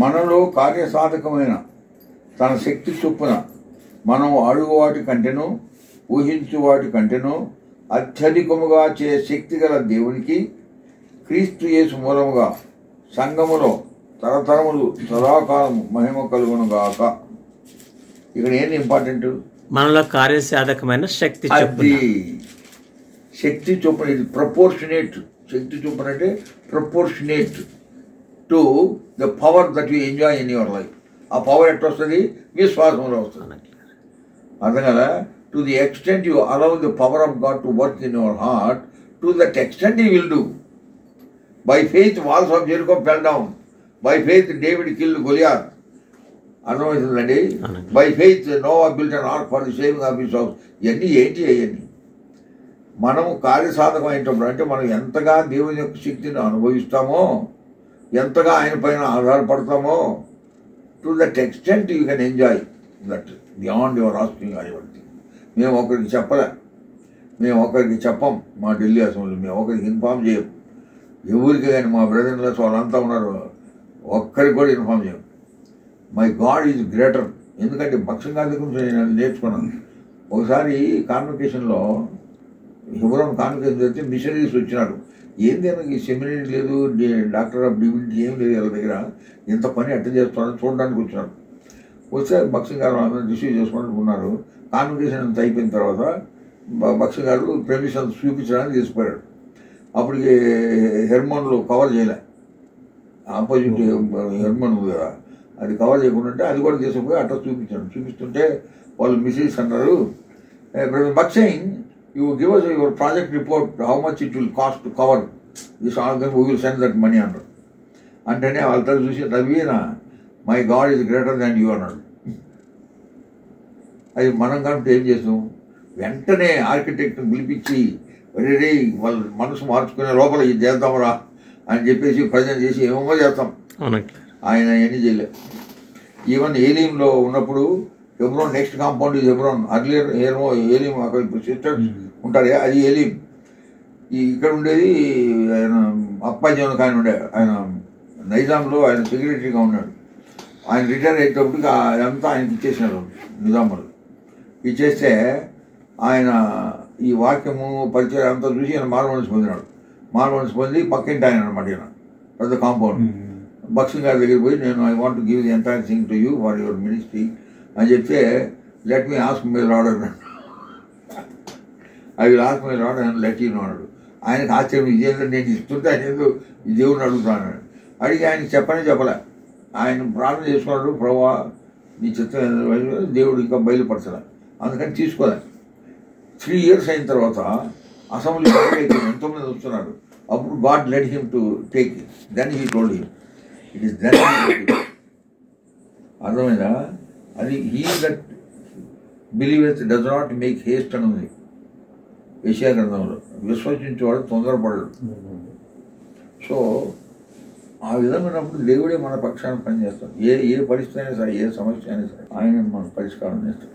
మనలో కార్యసాధకమైన తన శక్తి చొప్పున మనం అడుగు వాటి కంటేనూ ఊహించు వాటి కంటేనూ అత్యధికముగా చే శక్తి గల దేవునికి క్రీస్తు యేసు మూలముగా సంఘములో తరతరములు సదాకాలం మహిమ కలుగునుగాక. ఇక్కడ ఏంటి ఇంపార్టెంట్? మనలో కార్యసాధకమైన శక్తి శక్తి చొప్పున. ఇది ప్రపోర్షనేట్. శక్తి చొప్పున అంటే proportionate to the power that you enjoy in your life. ఆ పవర్ ఎట్లా వస్తుంది? విశ్వాసంలో వస్తుంది. అర్థం కదా? To the extent you allow the power of God to work in your heart, to that extent you will do. By faith walls of Jericho fell down. By faith David killed Goliath. అర్థమవుతుందండి? By faith Noah built an ark for the saving of his house. ఇవన్నీ ఏంటి? అయ్యండి మనము కార్యసాధకం అయినప్పుడు అంటే మనం ఎంతగా దేవుని యొక్క శక్తిని అనుభవిస్తామో, ఎంతగా ఆయన పైన ఆధారపడతామో, to that extent you can enjoy that beyond your asking everything. మేము ఒకరికి చెప్పలే, మేము ఒకరికి చెప్పం. మా ఢిల్లీ అసెంబ్లీ మేము ఒకరికి ఇన్ఫార్మ్ చేయం. ఎవరికి కానీ మా బ్రదర్స్ వాళ్ళంతా ఉన్నారు, ఒక్కరికి కూడా ఇన్ఫార్మ్ చేయం. My God is greater. ఎందుకంటే భక్ష్యం గారి గురించి నేను నేర్చుకున్నాను. ఒకసారి కాన్వకేషన్లో హెబ్రోన్ కాన్వకేషన్ చేస్తే మిషనరీస్ వచ్చినారు. ఏంది ఈ సెమినరీ లేదు, డాక్టర్ ఆఫ్ డివినిటీ ఏం లేదు వాళ్ళ దగ్గర, ఇంత పని ఎట్ట చేస్తున్నారో చూడడానికి వచ్చినారు. వస్తే భక్ష్యం గారు అందరూ రిసీవ్ చేసుకుంటూ ఉన్నారు. కాన్వకేషన్ అంతా అయిపోయిన తర్వాత భక్ష్యం గారు ప్రెమిషన్స్ చూపించడానికి తీసుకుపోయాడు. అప్పటికి హెర్మోన్లు కవర్ చేయలే, ఆపోజిట్ హెర్మోన్ కదా, అది కవర్ చేయకుండా అది కూడా తీసుకుపోయి అట్లా చూపించాడు. చూపిస్తుంటే వాళ్ళు మిస్సెస్ అన్నారు, భక్సింగ్ you give us your project report, how much it will cost to cover this organ, we will send that money అన్నాడు. అంటేనే వాళ్ళతో చూసి, Raveena my God is greater than you అన్నాడు. అది మనం కాబట్టి ఏం చేస్తాం? వెంటనే ఆర్కిటెక్ట్ని పిలిపించి రెడీ వాళ్ళ మనసు మార్చుకునే లోపల ఇది చేద్దాంరా అని చెప్పేసి ప్రజెంట్ చేసి ఏమో చేస్తాం. ఆయన ఎన్ని చేయలేదు. ఈవెన్ ఏలీంలో ఉన్నప్పుడు హెబ్రోన్ నెక్స్ట్ కాంపౌండ్ ఇది హెబ్రోన్. అర్లియర్ ఏలీం అక్కడ ఇప్పుడు సిస్టర్స్ ఉంటారు, అది ఏలీం. ఇక్కడ ఉండేది ఆయన అప్పాజీవన్ కానీ ఉండే, ఆయన నైజాంలో ఆయన సెక్రటరీగా ఉన్నాడు. ఆయన రిటైర్ అయ్యేటప్పటికి అదంతా ఆయనకి ఇచ్చేసినారు నిజాములు. ఇచ్చేస్తే ఆయన ఈ వాక్యము పరిచయం అంతా చూసి ఆయన మారుమనసు పొందినాడు. మారుమనసు పొంది పక్కింటి ఆయన అనమాట. ఈయన పెద్ద కాంపౌండ్. భక్సింగ్ గారి దగ్గర పోయి, నేను I want give the entire thing to you for your ministry అని చెప్తే, let me ask my Lord అన్నాడు. I will ask my Lord and let you అన్నాడు. ఆయనకు ఆశ్చర్యం, ఇదేంటో నేను ఇస్తుంటే ఆయన ఏదో ఈ దేవుడిని అడుగుతాను. అడిగి ఆయనకి చెప్పలే. ఆయన ప్రార్థన చేసుకున్నాడు, ప్రభా నీ చిత్తం దేవుడు ఇంకా బయలుపరచలే, అందుకని తీసుకోలే. 3 years అయిన తర్వాత అసెంబ్లీ ఎంతోమంది వస్తున్నాడు. అప్పుడు God let him to take it. Then he told him it is then. అర్థమైందా? అది he that believeth does not make haste అని ఉంది యెషయా గ్రంథంలో. విశ్వసించేవాడు తొందరపడడు. సో ఆ విధమైనప్పుడు దేవుడే మన పక్షాన్ని పనిచేస్తాడు. ఏ పరిస్థితి అయినా సరే, ఏ సమస్య అయినా సరే ఆయన మన పరిష్కారం చేస్తాడు.